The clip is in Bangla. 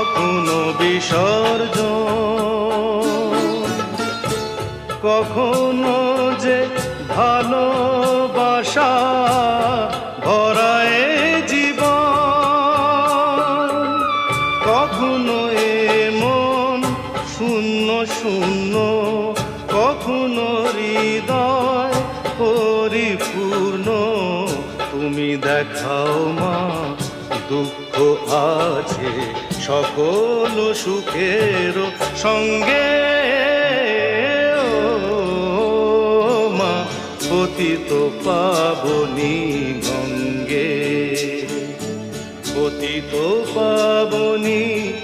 কখনো বিসর্জন, কখনো যে ভালোবাসা ভরায় জীবন, কখনো এমন শূন্য শূন্য, কখনো হৃদয় পরিপূর্ণ। তুমি দেখাও মা দুঃখ আছে সকল সুখের সঙ্গে, ও মা পতিত পাবনী গঙ্গে, পতিত পাবনী